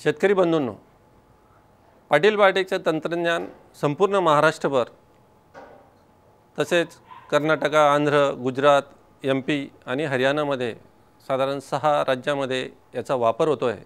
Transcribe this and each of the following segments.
शेतकरी बंधूंनो, पाटील बायोटेकचे तंत्रज्ञान संपूर्ण महाराष्ट्रभर तसेच कर्नाटक, आंध्र, गुजरात, MP आणि हरियाणामध्ये साधारण 6 राज्यांमध्ये याचा वापर होतो आहे।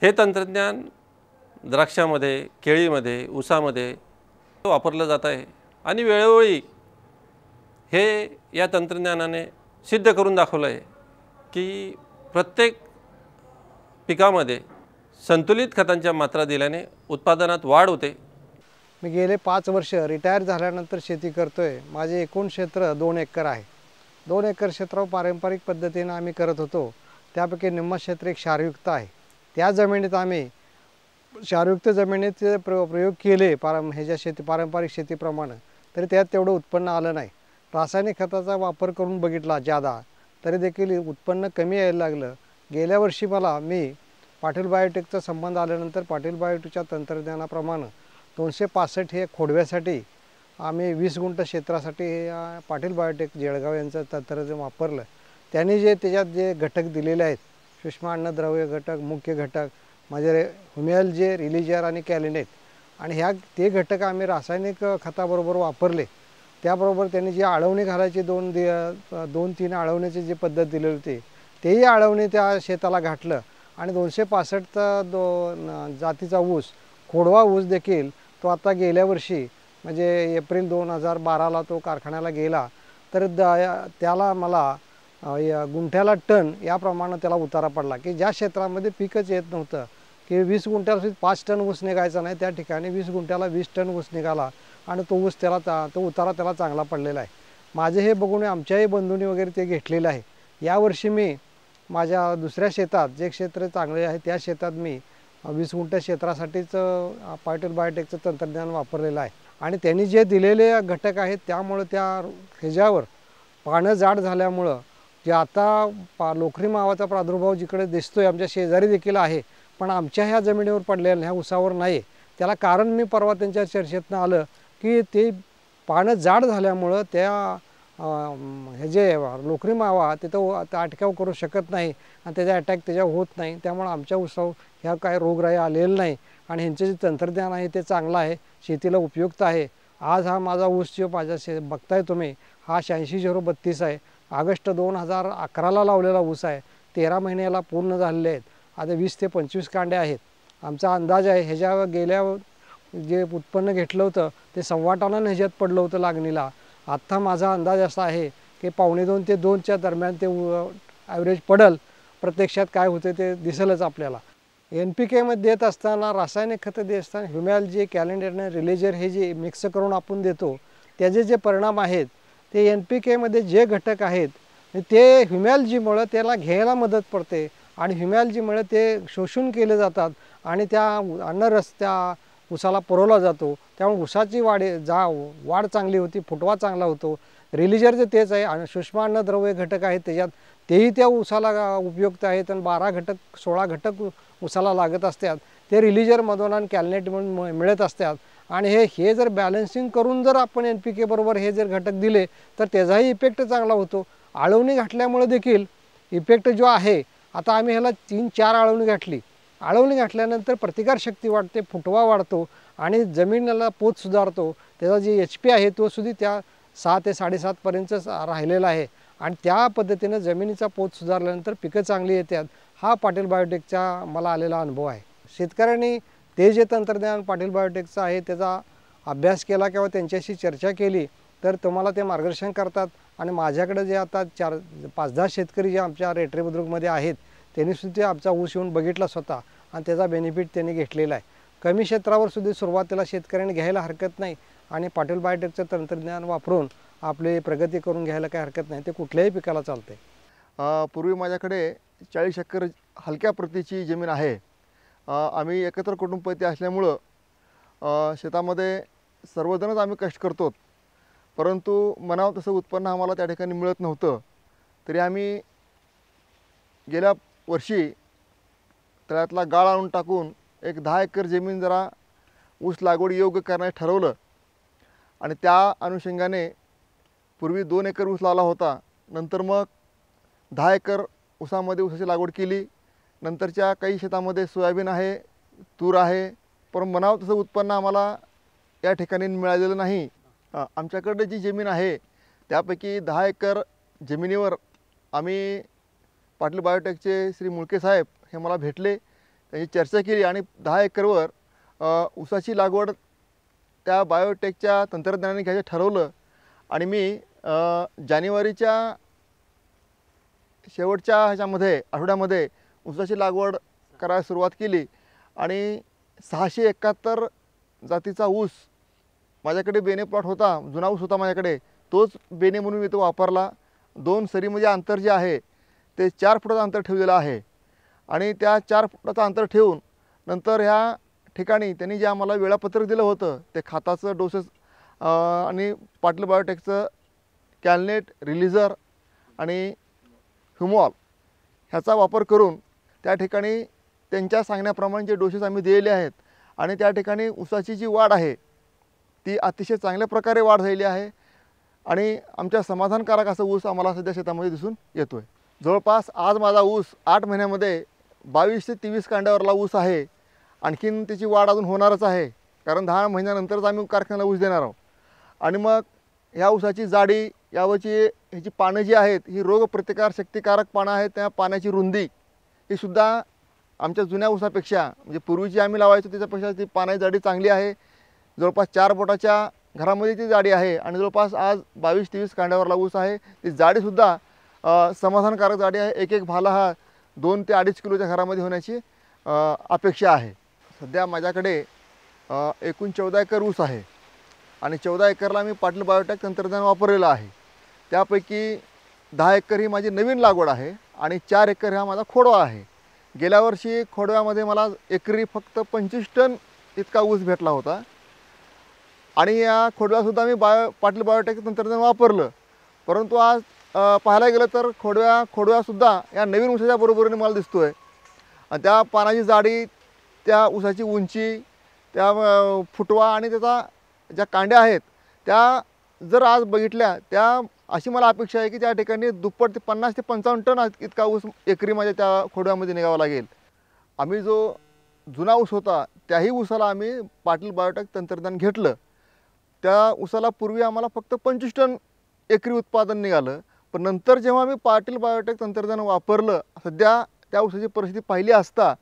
हे तंत्रज्ञान द्राक्षामध्ये, केळीमध्ये, ऊसामध्ये वापरलं जात आहे आणि वेळोवेळी हे या तंत्रज्ञानाने सिद्ध करून दाखवलं आहे की प्रत्येक पिकामध्ये संतुलित खतांच्या मात्रा दिल्याने उत्पादनात वाढ होते। मी गेले 5 वर्ष रिटायर झाल्यानंतर शेती करतोय। माझे एकूण क्षेत्र 2 एकर आहे। 2 एकर क्षेत्रावर पारंपरिक पद्धतीने आम्ही करत होतो। त्यापैकी निम्म क्षेत्र एक क्षारयुक्त आहे। त्या जमिनीत आम्ही क्षारयुक्त जमिनीत प्रयोग केले पारंपरिक शेतीप्रमाणे, तरी त्यात तेवढं उत्पन्न आलं नाही। रासायनिक खताचा वापर करून बघितला ज्यादा, तरी देखील उत्पन्न कमी यायला लागलं। गेल्या वर्षी मी पाटील बायोटेकचा संबंध आल्यानंतर पाटील बायोटेकच्या तंत्रज्ञानाप्रमाणे 265 हे खोडव्यासाठी आम्ही 20 गुंठ क्षेत्रासाठी पाटील बायोटेक जळगाव यांचं तंत्रज्ञान वापरलं। त्यांनी त्याच्यात जे घटक दिलेले आहेत, सूक्ष्म अन्नद्रव्य घटक, मुख्य घटक म्हणजे ह्युमियल जे रिलीजर आणि कॅलिनेट, आणि ते घटक आम्ही रासायनिक खताबरोबर वापरले। त्याबरोबर त्यांनी जी आळवणी घालायची 2-3 आळवण्याची जी पद्धत दिलेली होती, तेही आळवणी त्या शेताला घातलं आणि 265 जातीचा ऊस, खोडवा ऊस देखील तो आता गेल्या वर्षी म्हणजे एप्रिल 2012ला तो कारखान्याला गेला, तर त्याला मला गुंठ्याला टन याप्रमाणे त्याला उतारा पडला की ज्या क्षेत्रामध्ये पीकच येत नव्हतं की 20 गुंठ्याला 5 टन ऊस निघायचा नाही, त्या ठिकाणी 20 गुंठ्याला 20 टन ऊस निघाला आणि तो उतारा त्याला चांगला पडलेला आहे। माझे हे बघून आमच्याही बंधूंनी वगैरे ते घेतलेलं आहे। यावर्षी मी माझ्या दुसऱ्या शेतात, जे क्षेत्र चांगले आहे त्या शेतात मी 20 गुंठ क्षेत्रासाठीच पाटील बायोटेकचं तंत्रज्ञान वापरलेलं आहे। आणि त्यांनी जे दिलेले घटक आहेत त्यामुळे त्या ह्याच्यावर पानं जाड झाल्यामुळं जे आता लोकरी मावाचा प्रादुर्भाव जिकडे दिसतोय आमच्या शेजारी देखील आहे, पण आमच्या ह्या जमिनीवर पडलेलं ह्या ऊसावर नाही। त्याला कारण मी परवा त्यांच्या चर्चेतनं आलं की ते पानं जाड झाल्यामुळं त्या लोकरी मावा तिथं अटकाव करू शकत नाही आणि त्याचा अटॅक त्याच्यावर होत नाही। त्यामुळे आमच्या ऊसावर ह्या काय रोगराई आलेलं नाही आणि ह्यांचं जे तंत्रज्ञान आहे ते चांगलं आहे, शेतीला उपयुक्त आहे। आज हा माझा ऊस जो बघताय तुम्ही, हा 86-032 आहे। ऑगस्ट 2011ला लावलेला ऊस आहे। 13 महिन्याला पूर्ण झालेले आहेत। आता 20 ते 25 कांड्या आहेत। आमचा अंदाज आहे ह्याच्या गेल्या जे उत्पन्न घेतलं होतं ते 1.25 टनानं ह्याच्यात पडलं होतं लागणीला। आत्ता माझा अंदाज असा आहे की 1.25 ते 2च्या दरम्यान ते ॲव्हरेज पडल। प्रत्यक्षात काय होते ते दिसेलच आपल्याला। NPK मध्ये देत असताना, रासायनिक खतं देत असताना ह्युमियल जे कॅलेंडर आणि रिलीजर हे जे मिक्स करून आपण देतो, त्याचे जे परिणाम आहेत ते NPK मध्ये जे घटक आहेत ते ह्युमियल जीमुळे त्याला घ्यायला मदत पडते आणि ह्युमियल जीमुळे ते शोषून केले जातात आणि त्या अन्नरस त्या ऊसाला पुरवला जातो। त्यामुळे ऊसाची वाढ चांगली होती, फुटवा चांगला होतो। रिलीजरचं तेच आहे आणि सूक्ष्म अन्नद्रव्य घटक आहेत त्याच्यात, तेही त्या ऊसाला उपयुक्त आहेत आणि 16 घटक ऊसाला लागत असतात, ते रिलीजरमधून आणि कॅलनेटमधून मिळत असतात। आणि हे जर बॅलन्सिंग करून जर आपण NPK बरोबर हे जर घटक दिले तर त्याचाही इफेक्ट चांगला होतो। आळवणी घातल्यामुळे देखील इफेक्ट जो आहे, आता आम्ही ह्याला 3-4 आळवणी घातली। आळवणी घातल्यानंतर प्रतिकारशक्ती वाढते, फुटवा वाढतो आणि जमिनीला पोत सुधारतो। त्याचा जे HP आहे तो सुद्धा त्या 6 ते 7.5 पर्यंत राहिलेला आहे आणि त्या पद्धतीने जमिनीचा पोत सुधारल्यानंतर पिकं चांगली येतात। हा पाटील बायोटेकचा मला आलेला अनुभव आहे। शेतकऱ्यांनी ते जे तंत्रज्ञान पाटील बायोटेकचं आहे त्याचा अभ्यास केला किंवा त्यांच्याशी चर्चा केली तर तुम्हाला ते मार्गदर्शन करतात। आणि माझ्याकडे जे आता 5-10 शेतकरी जे आमच्या रेटरे बुद्रुकमध्ये आहेत, त्यांनी सुद्धा आमचा ऊस येऊन बघितला स्वतः आणि त्याचा बेनिफिट त्यांनी घेतलेला आहे। कमी क्षेत्रावर सुद्धा सुरुवातीला शेतकऱ्यांनी घ्यायला हरकत नाही आणि पाटील बायोटेकचं तंत्रज्ञान वापरून आपली प्रगती करून घ्यायला काही हरकत नाही, ते कुठल्याही पिकाला चालते। पूर्वी माझ्याकडे 40 एकर हलक्या प्रतीची जमीन आहे। आम्ही एकत्र कुटुंबपती असल्यामुळं शेतामध्ये सर्वजणच आम्ही कष्ट करतो, परंतु मनावर तसं उत्पन्न आम्हाला त्या ठिकाणी मिळत नव्हतं। तरी आम्ही गेल्या वर्षी तळ्यातला गाळ आणून टाकून एक 10 एकर जमीन जरा ऊस लागवड योग्य करण्यास ठरवलं आणि त्या अनुषंगाने पूर्वी 2 एकर ऊस लावला होता, नंतर मग 10 एकर ऊसामध्ये ऊसाची लागवड केली। नंतरच्या काही शेतामध्ये सोयाबीन आहे, तूर आहे, पण म्हणावं तसं उत्पन्न आम्हाला या ठिकाणी मिळालेलं नाही. आमच्याकडे जी जमीन आहे त्यापैकी 10 एकर जमिनीवर आम्ही पाटील बायोटेकचे श्री मुळके साहेब हे मला भेटले, त्यांची चर्चा केली आणि 10 एकरवर ऊसाची लागवड त्या बायोटेकच्या तंत्रज्ञानाने घ्यायचं ठरवलं. आणि मी जानेवारीच्या शेवटच्या ह्याच्यामध्ये आठवड्यामध्ये ऊसाची लागवड करायला सुरुवात केली आणि 671 जातीचा ऊस माझ्याकडे बेने प्लॉट होता, जुना ऊस होता माझ्याकडे, तोच बेने म्हणून मी तो वापरला. 2 सरीमध्ये अंतर जे आहे ते 4 फुटाचं अंतर ठेवलेलं आहे आणि त्या 4 फुटाचं अंतर ठेवून नंतर ह्या ठिकाणी त्यांनी जे आम्हाला वेळापत्रक दिलं होतं ते खताचं डोसेस आणि पाटील बायोटेकचं कॅलनेट, रिलीजर आणि ह्युमॉल ह्याचा वापर करून त्या ठिकाणी त्यांच्या सांगण्याप्रमाणे जे डोसेस आम्ही दिलेले आहेत आणि त्या ठिकाणी ऊसाची जी वाढ आहे ती अतिशय चांगल्या प्रकारे वाढ झालेली आहे आणि आमच्या समाधानकारक असं ऊस आम्हाला सध्या शेतामध्ये दिसून येतो आहे. जवळपास आज माझा ऊस 8 महिन्यामध्ये 22 ते 23 कांड्यावरला ऊस आहे. आणखीन त्याची वाढ अजून होणारच आहे, कारण 10 महिन्यानंतरच आम्ही कारखान्याला ऊस देणार आहोत. आणि मग ह्या ऊसाची जाडी, यावरची ह्याची पानं जी आहेत ही रोगप्रतिकार शक्तिकारक पानं आहेत. त्या पाण्याची रुंदी ही सुद्धा आमच्या जुन्या ऊसापेक्षा म्हणजे पूर्वीची आम्ही लावायचो त्याच्यापेक्षा ती पानाची जाडी चांगली आहे. जवळपास 4 बोटाच्या घरामध्ये ती जाडी आहे आणि जवळपास आज 22-23 कांड्यावरला ऊस आहे. ती जाडीसुद्धा समाधानकारक जाडी आहे. एक एक भाला हा 2 ते 2.5 किलोच्या घरामध्ये होण्याची अपेक्षा आहे. सध्या माझ्याकडे एकूण 14 एकर ऊस आहे आणि 14 एकरला मी पाटील बायोटेक तंत्रज्ञान वापरलेलं आहे. त्यापैकी 10 एकर ही माझी नवीन लागवड आहे आणि 4 एकर हा माझा खोडवा आहे. गेल्या वर्षी खोडव्यामध्ये मला एकरी फक्त 25 टन इतका ऊस भेटला होता आणि या खोडव्यासुद्धा मी पाटील बायोटेक तंत्रज्ञान वापरलं. परंतु आज पाहायला गेलं तर खोडव्यासुद्धा या नवीन ऊसाच्या बरोबरीने मला दिसतो आहे. आणि त्या पानाची जाडी, त्या ऊसाची उंची, त्या फुटवा आणि त्याचा ज्या कांड्या आहेत त्या जर आज बघितल्या त्या अशी मला अपेक्षा आहे की त्या ठिकाणी दुप्पट ते 50 ते 55 टन इतका ऊस एकरी माझ्या त्या खोडव्यामध्ये निघावा लागेल. आम्ही जो जुना ऊस होता त्याही ऊसाला आम्ही पाटील बायोटेक तंत्रज्ञान घेतलं. त्या ऊसाला पूर्वी आम्हाला फक्त 25 टन एकरी उत्पादन निघालं, पण नंतर जेव्हा मी पाटील बायोटेक तंत्रज्ञान वापरलं, सध्या त्या ऊसाची परिस्थिती पाहिली असता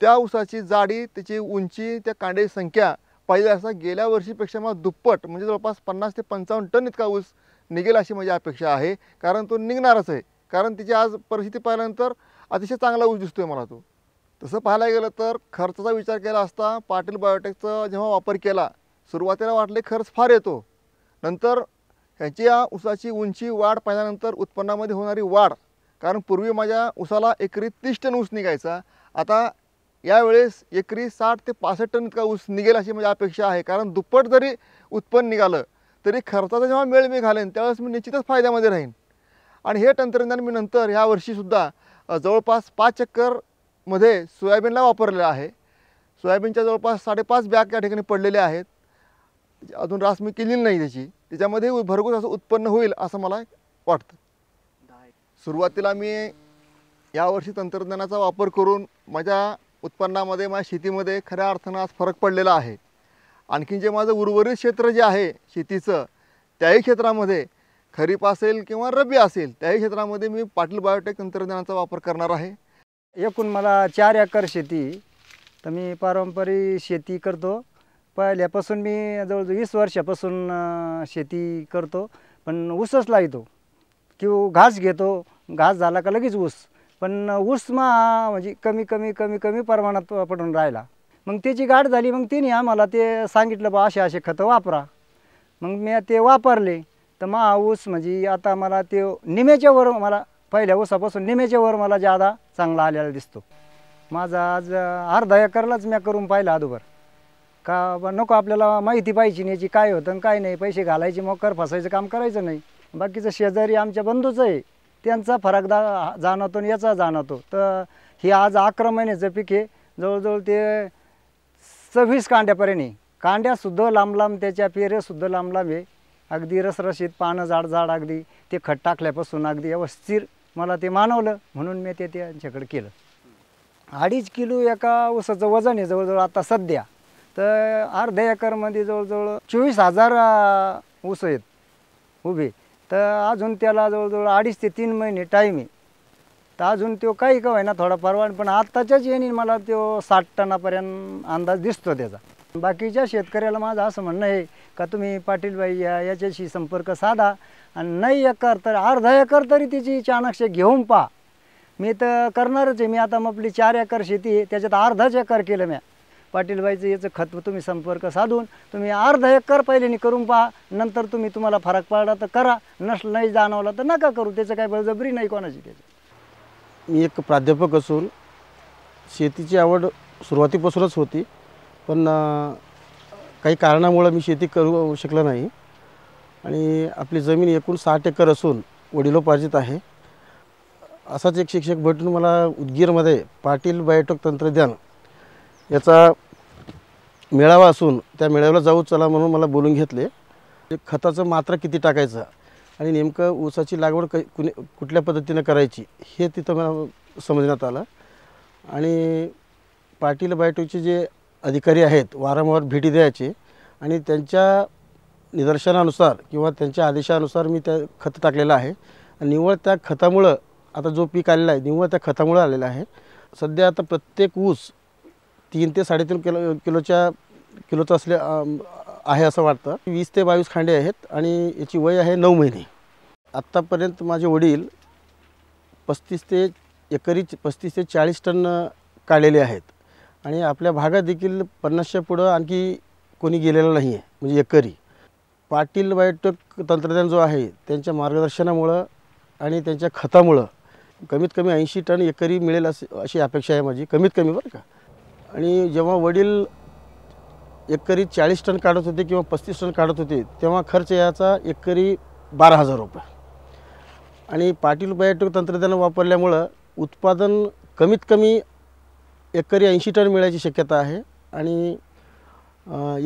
त्या ऊसाची जाडी, त्याची उंची, त्या कांड्याची संख्या पाहिली असता गेल्या वर्षीपेक्षा मला दुप्पट म्हणजे जवळपास 50 ते 55 टन इतका ऊस निघेल अशी माझी अपेक्षा आहे. कारण तो निघणारच आहे, कारण तिची आज परिस्थिती पाहिल्यानंतर अतिशय चांगला ऊस दिसतोय मला तो. तसं पाहायला गेलं तर खर्चाचा विचार केला असता पाटील बायोटेकचा जेव्हा वापर केला सुरुवातीला वाटले खर्च फार येतो, नंतर ह्याची या ऊसाची उंची वाढ पाहिल्यानंतर उत्पन्नामध्ये होणारी वाढ, कारण पूर्वी माझ्या ऊसाला एकरी 30 टन ऊस निघायचा, आता यावेळेस एकरी 60 ते 65 टन इतका ऊस निघेल अशी माझी अपेक्षा आहे. कारण दुप्पट जरी उत्पन्न निघालं तरी खर्चाचा जेव्हा मेळ मी घालेन त्यावेळेस मी निश्चितच फायद्यामध्ये राहीन. आणि हे तंत्रज्ञान मी नंतर ह्या वर्षीसुद्धा जवळपास 5 एकरमध्ये सोयाबीनला वापरलेलं आहे. सोयाबीनच्या जवळपास 5.5 बॅग या ठिकाणी पडलेल्या आहेत. अजून रास मी केलेली नाही त्याची, त्याच्यामध्ये भरघोस असं उत्पन्न होईल असं मला वाटतं. सुरुवातीला मी यावर्षी तंत्रज्ञानाचा वापर करून माझ्या उत्पन्नामध्ये, माझ्या शेतीमध्ये खऱ्या अर्थानं आज फरक पडलेला आहे. आणखीन जे माझं उर्वरित क्षेत्र जे आहे शेतीचं, त्याही क्षेत्रामध्ये खरीप असेल किंवा रब्बी असेल त्याही क्षेत्रामध्ये मी पाटील बायोटेक तंत्रज्ञानाचा वापर करणार आहे. एकूण मला 4 एकर शेती, तर मी पारंपरिक शेती करतो. पहिल्यापासून मी जवळजवळ 20 वर्षापासून शेती करतो, पण ऊसच लावतो किंवा घास घेतो. घास झाला का लगेच ऊस, पण ऊस म्हणजे कमी प्रमाणात पडून राहिला. मग त्याची गाठ झाली, मग तिने आम्हाला ते सांगितलं बा असे खतं वापरा. मग मी ते वापरले तर ऊस म्हणजे आता मला ते निम्याच्या वर, मला पहिल्या ऊसापासून निम्याच्या वर मला जादा चांगला आलेला दिसतो. माझा आज अर्धा एकरलाच मी करून पाहिला अगोदर का नको, आपल्याला माहिती पाहिजे नाही याची काय होतं काय नाही, पैसे घालायचे मकर फसायचं काम करायचं नाही. बाकीचं शेजारी आमच्या बंधूचं आहे त्यांचा फरक जाणवतो आणि याचा जाणवतो. तर हे आज 11 महिन्याचं पीक आहे. जवळजवळ ते 26 कांड्यापर्यंत, कांड्यासुद्धा लांब, त्याच्या पेरेसुद्धा लांब आहे. अगदी रसरशीत, पानं जाड अगदी. ते खत टाकल्यापासून अगदी व्यवस्थित मला ते मानवलं म्हणून मी ते त्यांच्याकडे केलं. 2.5 किलो एका ऊसाचं वजन आहे जवळजवळ आता सध्या. तर अर्ध्या एकरमध्ये जवळजवळ 24,000 ऊस आहेत उभे. तर अजून त्याला जवळजवळ 2.5 ते 3 महिने टाईम आहे. तर अजून तो काही का होईना थोडा परवान, पण आत्ताच्याच येणी मला तो 60 टनापर्यंत अंदाज दिसतो त्याचा. बाकीच्या शेतकऱ्याला माझं असं म्हणणं आहे का तुम्ही पाटीलबाई याच्याशी संपर्क साधा आणि नाही एकर तर अर्धा एकर तरी तिची चाणक्ष घेऊन पहा. मी तर करणारच आहे. मी आता आपली 4 एकर शेती आहे, त्याच्यात अर्धाच एकर केलं मी. पाटीलबाईचं याचं खत तुम्ही संपर्क साधून तुम्ही अर्धा एकर पहिल्याने करून पहा. नंतर तुम्हाला फरक पडला तर करा, नाही जाणवला तर नका करू. त्याचं काय बळजबरी नाही कोणाची. त्याची मी एक प्राध्यापक असून शेतीची आवड सुरुवातीपासूनच होती, पण काही कारणामुळे मी शेती करू शकलो नाही. आणि आपली जमीन एकूण 60 एकर असून वडिलोपार्जित आहे. असाच एक शिक्षक भेटून मला उदगीरमध्ये पाटील बायोटेक तंत्रज्ञान याचा मेळावा असून त्या मेळाव्याला जाऊ चला म्हणून मला बोलून घेतले. खताचं मात्रा किती टाकायचं आणि नेमकं ऊसाची लागवड कुठल्या पद्धतीनं करायची हे तिथं मला समजण्यात आलं. आणि पाटील बायोटेकचे जे अधिकारी आहेत वारंवार भेटी द्यायचे आणि त्यांच्या निदर्शनानुसार किंवा त्यांच्या आदेशानुसार मी त्या खत टाकलेलं आहे. निव्वळ त्या खतामुळं आता जो पीक आलेला आहे निव्वळ त्या खतामुळं आलेला आहे. सध्या आता प्रत्येक ऊस 3 ते 3.5 किलोचा आहे असं वाटतं. 20 ते 22 खांडे आहेत आणि याची वय आहे 9 महिने. आत्तापर्यंत माझे वडील 35 ते 40 टन काढलेले आहेत. आणि आपल्या भागात देखील 50च्या पुढं आणखी कोणी गेलेलं नाही आहे म्हणजे एकरी. पाटील बायोटेक तंत्रज्ञान जो आहे त्यांच्या मार्गदर्शनामुळं आणि त्यांच्या खतामुळं कमीत कमी 80 टन एकरी मिळेल अशी अपेक्षा आहे माझी, कमीत कमी बरं का. आणि जेव्हा वडील एकरी 40 टन काढत होते किंवा 35 टन काढत होते तेव्हा खर्च याचा एकरी 12,000 रुपये. आणि पाटील बायोटेक तंत्रज्ञान वापरल्यामुळं उत्पादन कमीत कमी एकरी 80 टन मिळायची शक्यता आहे. आणि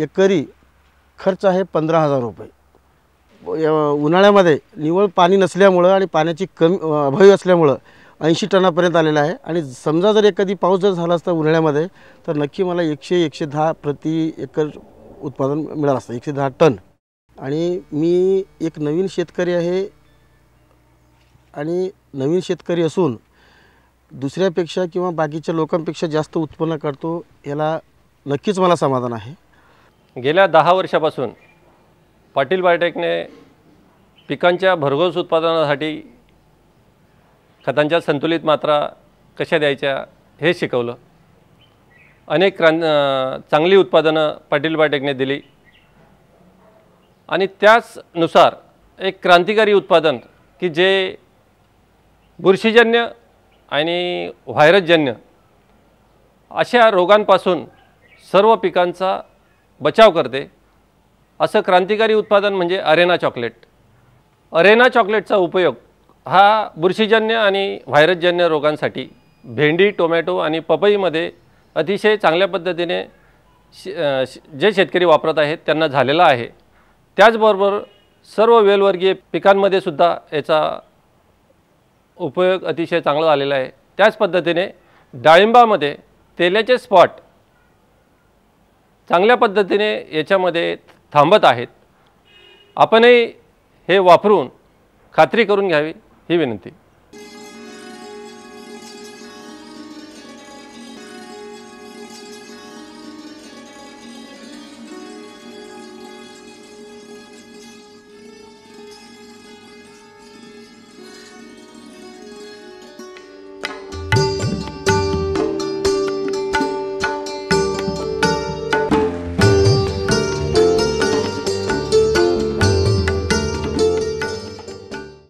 एकरी खर्च आहे 15,000 रुपये. उन्हाळ्यामध्ये निव्वळ पाणी नसल्यामुळं आणि पाण्याची अभावी असल्यामुळं 80 टनापर्यंत आलेला आहे. आणि समजा जर एखादी पाऊस जर झाला असता उन्हाळ्यामध्ये तर नक्की मला 100-110 प्रति एकर उत्पादन मिळालं असतं, 110 टन. आणि मी एक नवीन शेतकरी आहे आणि नवीन शेतकरी असून दुसऱ्यापेक्षा किंवा बाकीच्या लोकांपेक्षा जास्त उत्पन्न काढतो याला नक्कीच मला समाधान आहे. गेल्या 10 वर्षापासून पाटील बायोटेकने पिकांच्या भरघोस उत्पादनासाठी खतांच्या संतुलित मात्रा कशा द्यायच्या हे शिकवलं. अनेक चांगली उत्पादनं पाटील बायोटेकने दिली. आणि त्याचनुसार एक क्रांतिकारी उत्पादन की जे बुरशीजन्य आणि व्हायरसजन्य अशा रोगांपासून सर्व पिकांचा बचाव करते असं क्रांतिकारी उत्पादन म्हणजे अरेना चॉकलेट. अरेना चॉकलेटचा उपयोग हा बुरशीजन्य आणि व्हायरसजन्य रोगांसाठी भेंडी, टोमॅटो आणि पपईमध्ये अतिशय चांगल्या पद्धतीने जे शेतकरी वापरत आहेत त्यांना झालेला आहे. त्याचबरोबर सर्व वेलवर्गीय पिकांमध्ये सुद्धा याचा उपयोग अतिशय चांगला झालेला आहे. त्याच पद्धतीने डाळिंबामध्ये तेलाचे स्पॉट चांगल्या पद्धतीने याच्यामध्ये थांबत आहेत. आपणही हे वापरून खात्री करून घ्यावी ही विनंती.